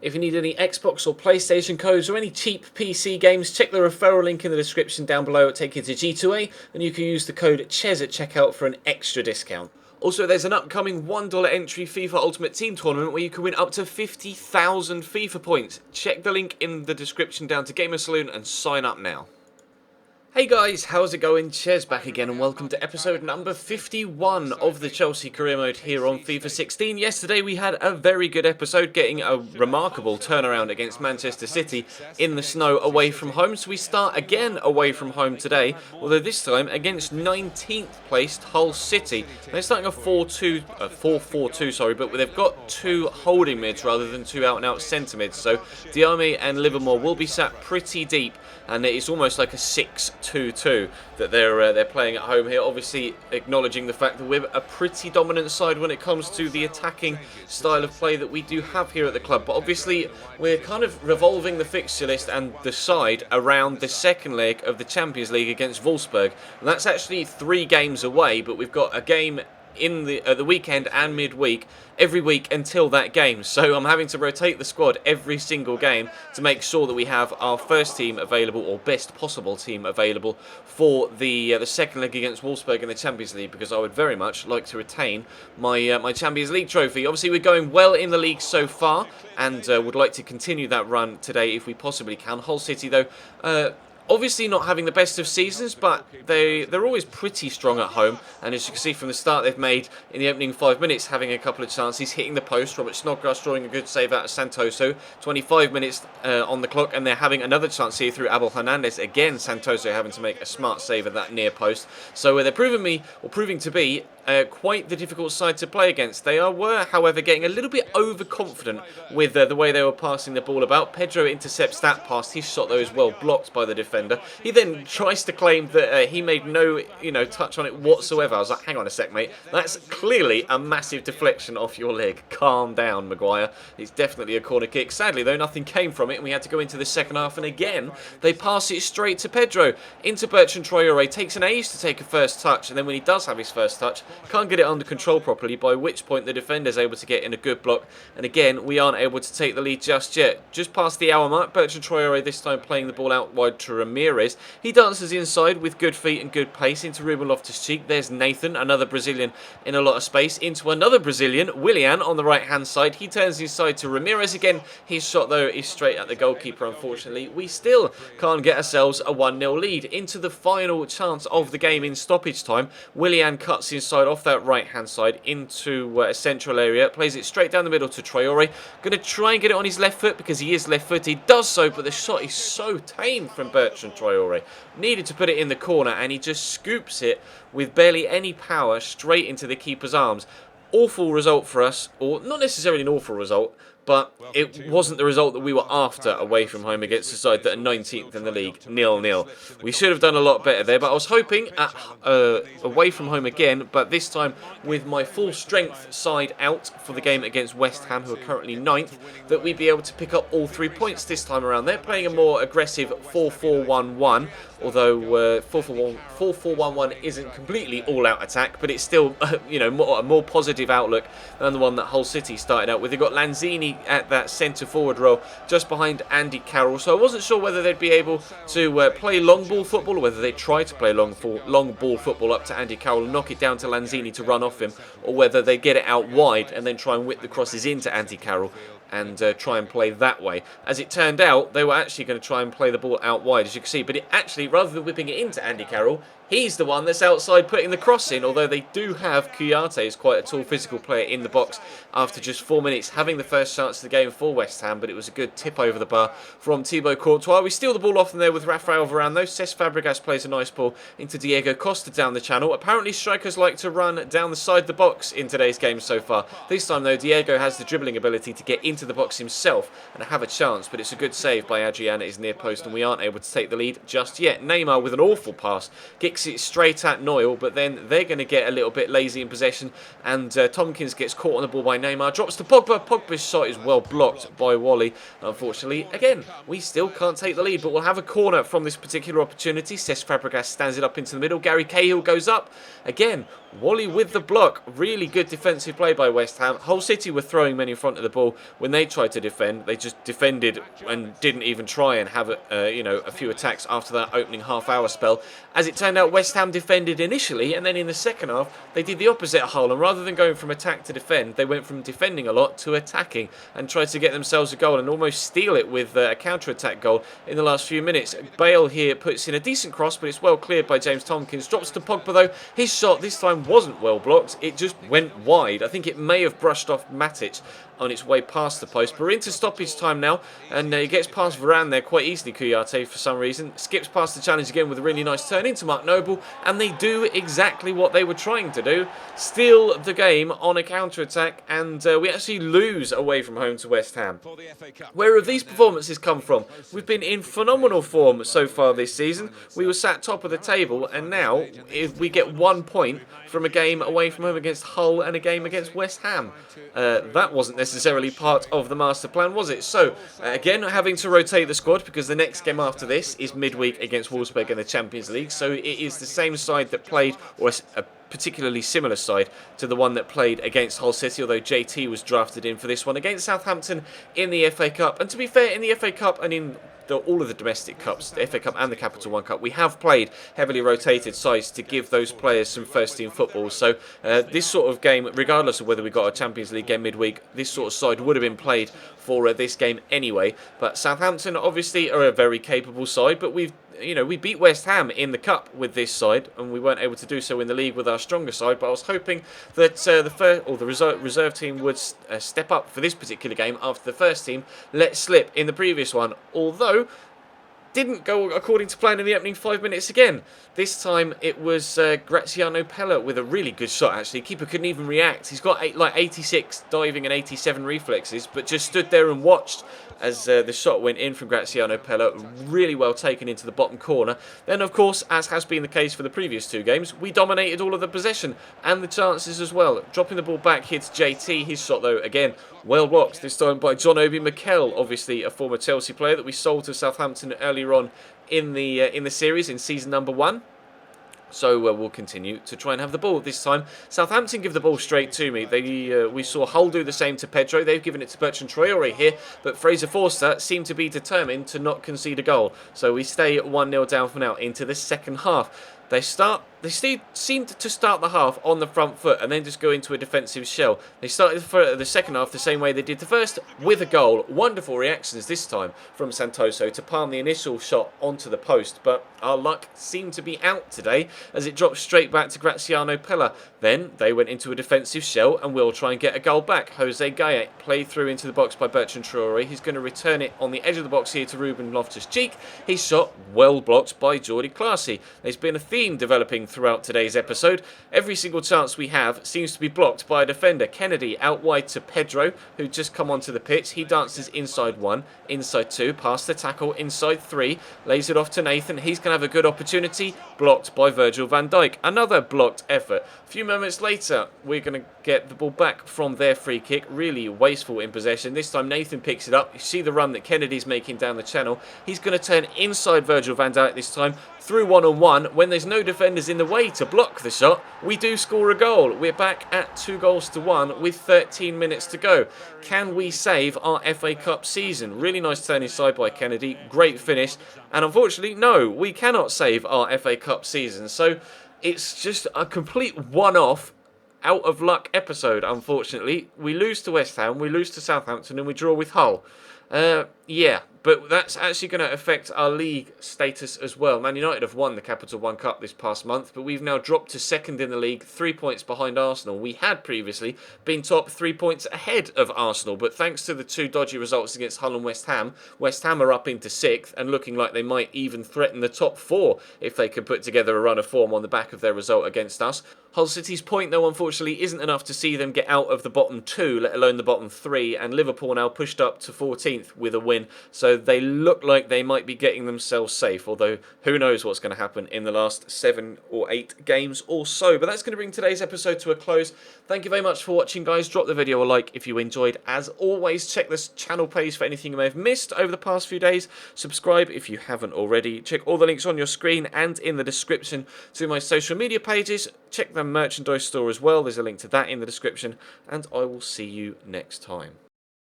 If you need any Xbox or PlayStation codes or any cheap PC games, check the referral link in the description down below. It'll take you to G2A, and you can use the code CHES at checkout for an extra discount. Also, there's an upcoming $1 entry FIFA Ultimate Team tournament where you can win up to 50,000 FIFA points. Check the link in the description down to Gamer Saloon and sign up now. Hey guys, how's it going? Ches back again and welcome to episode number 51 of the Chelsea career mode here on FIFA 16. Yesterday we had a very good episode, getting a remarkable turnaround against Manchester City in the snow away from home. So we start again away from home today, although this time against 19th placed Hull City. They're starting a 4-4-2, but they've got two holding mids rather than two out-and-out centre mids. So Diame and Livermore will be sat pretty deep, and it's almost like a 6-2-2 that they're playing at home here, obviously acknowledging the fact that we're a pretty dominant side when it comes to the attacking style of play that we do have here at the club. But obviously we're kind of revolving the fixture list and the side around the second leg of the Champions League against Wolfsburg, and that's actually 3 games away, but we've got a game in the weekend and midweek every week until that game, so I'm having to rotate the squad every single game to make sure that we have our first team available, or best possible team available, for the second leg against Wolfsburg in the Champions League, because I would very much like to retain my my Champions League trophy. Obviously we're going well in the league so far, and would like to continue that run today if we possibly can. Hull City though, obviously not having the best of seasons, but they're always pretty strong at home, and as you can see from the start they've made in the opening 5 minutes, having a couple of chances, hitting the post, Robert Snodgrass drawing a good save out of Santoso, 25 minutes on the clock, and they're having another chance here through Abel Hernandez, again Santoso having to make a smart save at that near post. So they're proving to be quite the difficult side to play against. They were, however, getting a little bit overconfident with the way they were passing the ball about. Pedro intercepts that pass. His shot, though, is well blocked by the defender. He then tries to claim that he made no, touch on it whatsoever. I was like, hang on a sec, mate. That's clearly a massive deflection off your leg. Calm down, Maguire. It's definitely a corner kick. Sadly, though, nothing came from it, and we had to go into the second half, and again, they pass it straight to Pedro. Into Bertrand Traoré. Takes an ace to take a first touch, and then when he does have his first touch, can't get it under control properly, by which point the defender's able to get in a good block, and again we aren't able to take the lead just yet. Just past the hour mark, Bertrand Traoré this time playing the ball out wide to Ramirez. He dances inside with good feet and good pace into Ruben Loftus-Cheek. There's Nathan, another Brazilian in a lot of space, into another Brazilian, Willian, on the right hand side. He turns inside to Ramirez again. His shot though is straight at the goalkeeper. Unfortunately we still can't get ourselves a 1-0 lead. Into the final chance of the game in stoppage time, Willian cuts inside off that right hand side into a central area, plays it straight down the middle to Traoré. Going to try and get it on his left foot because he is left footed. He does so, but the shot is so tame from Bertrand Traoré. Needed to put it in the corner, and he just scoops it with barely any power straight into the keeper's arms. Awful result for us, or not necessarily an awful result, but it wasn't the result that we were after away from home against a side that are 19th in the league, 0-0. We should have done a lot better there, but I was hoping at away from home again, but this time with my full strength side out for the game against West Ham, who are currently 9th, that we'd be able to pick up all 3 points this time around. They're playing a more aggressive 4-4-1-1, although 4-4-1-1 isn't completely all-out attack, but it's still a more positive outlook than the one that Hull City started out with. They've got Lanzini at that centre forward role just behind Andy Carroll, so I wasn't sure whether they'd be able to play long ball football, or whether they'd try to play long ball football up to Andy Carroll and knock it down to Lanzini to run off him, or whether they get it out wide and then try and whip the crosses into Andy Carroll and try and play that way. As it turned out, they were actually going to try and play the ball out wide, as you can see, but it actually, rather than whipping it into Andy Carroll, he's the one that's outside putting the cross in, although they do have Kouyaté, is quite a tall physical player, in the box after just 4 minutes, having the first chance of the game for West Ham, but it was a good tip over the bar from Thibaut Courtois. We steal the ball off from there with Rafael Varane, though. Cesc Fabregas plays a nice ball into Diego Costa down the channel. Apparently strikers like to run down the side of the box in today's game so far. This time though, Diego has the dribbling ability to get into the box himself and have a chance, but it's a good save by Adrian at his near post, and we aren't able to take the lead just yet. Neymar with an awful pass, kicks it straight at Noyle, but then they're going to get a little bit lazy in possession, and Tompkins gets caught on the ball by Neymar, drops to Pogba. Pogba's shot is well blocked by Wally. Unfortunately, again, we still can't take the lead, but we'll have a corner from this particular opportunity. Cesc Fabregas stands it up into the middle. Gary Cahill goes up. Again, Wally with the block. Really good defensive play by West Ham. Hull City were throwing men in front of the ball when they tried to defend. They just defended and didn't even try and have a few attacks after that opening half-hour spell. As it turned out, West Ham defended initially, and then in the second half, they did the opposite of Hull. And rather than going from attack to defend, they went from defending a lot to attacking and tried to get themselves a goal and almost steal it with a counter-attack goal in the last few minutes. Bale here puts in a decent cross, but it's well cleared by James Tompkins. Drops to Pogba though. His shot this time wasn't well blocked. It just went wide. I think it may have brushed off Matic on its way past the post. But we're into stoppage time now, and he gets past Varane there quite easily, Kouyaté, for some reason. Skips past the challenge again with a really nice turn into Mark Noble, and they do exactly what they were trying to do. Steal the game on a counter-attack, and we actually lose away from home to West Ham. Where have these performances come from? We've been in phenomenal form so far this season. We were sat top of the table, and now if we get 1 point from a game away from home against Hull and a game against West Ham. That wasn't necessarily part of the master plan, was it? So, again, having to rotate the squad because the next game after this is midweek against Wolfsburg in the Champions League. So it is the same side that played, or a particularly similar side to the one that played against Hull City, although JT was drafted in for this one against Southampton in the FA Cup. And to be fair, in the FA Cup and in all of the domestic cups, the FA Cup and the Capital One Cup, we have played heavily rotated sides to give those players some first team football. So this sort of game, regardless of whether we got a Champions League game midweek, this sort of side would have been played for this game anyway. But Southampton obviously are a very capable side, but we beat West Ham in the cup with this side, and we weren't able to do so in the league with our stronger side. But I was hoping that the reserve team would step up for this particular game after the first team let slip in the previous one. Although didn't go according to plan in the opening 5 minutes again. This time it was Graziano Pella with a really good shot, actually. Keeper couldn't even react. He's got 86 diving and 87 reflexes, but just stood there and watched as the shot went in from Graziano Pella. Really well taken into the bottom corner. Then, of course, as has been the case for the previous two games, we dominated all of the possession and the chances as well. Dropping the ball back here to JT. His shot, though, again, well blocked, this time by John Obi Mikel, obviously a former Chelsea player that we sold to Southampton earlier on in the series in season number 1. So we'll continue to try and have the ball this time. Southampton give the ball straight to me. We saw Hull do the same to Pedro. They've given it to Bertrand Traore here, but Fraser Forster seemed to be determined to not concede a goal. So we stay at 1-0 down for now into the second half. They seemed to start the half on the front foot and then just go into a defensive shell. They started the second half the same way they did the first, with a goal. Wonderful reactions this time from Santoso to palm the initial shot onto the post, but our luck seemed to be out today as it dropped straight back to Graziano Pella. Then they went into a defensive shell and will try and get a goal back. Jose Gayet played through into the box by Bertrand Traore. He's going to return it on the edge of the box here to Ruben Loftus-Cheek. His shot well blocked by Jordi Clasie. There's been a theme developing throughout today's episode. Every single chance we have seems to be blocked by a defender. Kennedy out wide to Pedro, who just come onto the pitch. He dances inside 1, inside 2, past the tackle, inside 3, lays it off to Nathan. He's going to have a good opportunity, blocked by Virgil van Dijk. Another blocked effort. A few moments later, we're going to get the ball back from their free kick. Really wasteful in possession. This time Nathan picks it up. You see the run that Kennedy's making down the channel. He's going to turn inside Virgil van Dijk this time, through 1-on-1. When there's no defenders in the way to block the shot, we do score a goal. We're back at 2-1 with 13 minutes to go. Can we save our FA Cup season? Really nice turn inside by Kennedy. Great finish. And unfortunately, no, we cannot save our FA Cup season. So it's just a complete one-off, out of luck episode, unfortunately. We lose to West Ham, we lose to Southampton, and we draw with Hull. Yeah, but that's actually going to affect our league status as well. Man United have won the Capital One Cup this past month, but we've now dropped to second in the league, 3 points behind Arsenal. We had previously been top 3 points ahead of Arsenal, but thanks to the two dodgy results against Hull and West Ham are up into 6th and looking like they might even threaten the top 4 if they could put together a run of form on the back of their result against us. Hull City's point, though, unfortunately, isn't enough to see them get out of the bottom 2, let alone the bottom 3, and Liverpool now pushed up to 14th with a win win, so they look like they might be getting themselves safe, although who knows what's going to happen in the last 7 or 8 games or so. But that's going to bring today's episode to a close. Thank you very much for watching, guys. Drop the video a like if you enjoyed. As always, check this channel page for anything you may have missed over the past few days. Subscribe if you haven't already. Check all the links on your screen and in the description to my social media pages. Check the merchandise store as well. There's a link to that in the description. And I will see you next time.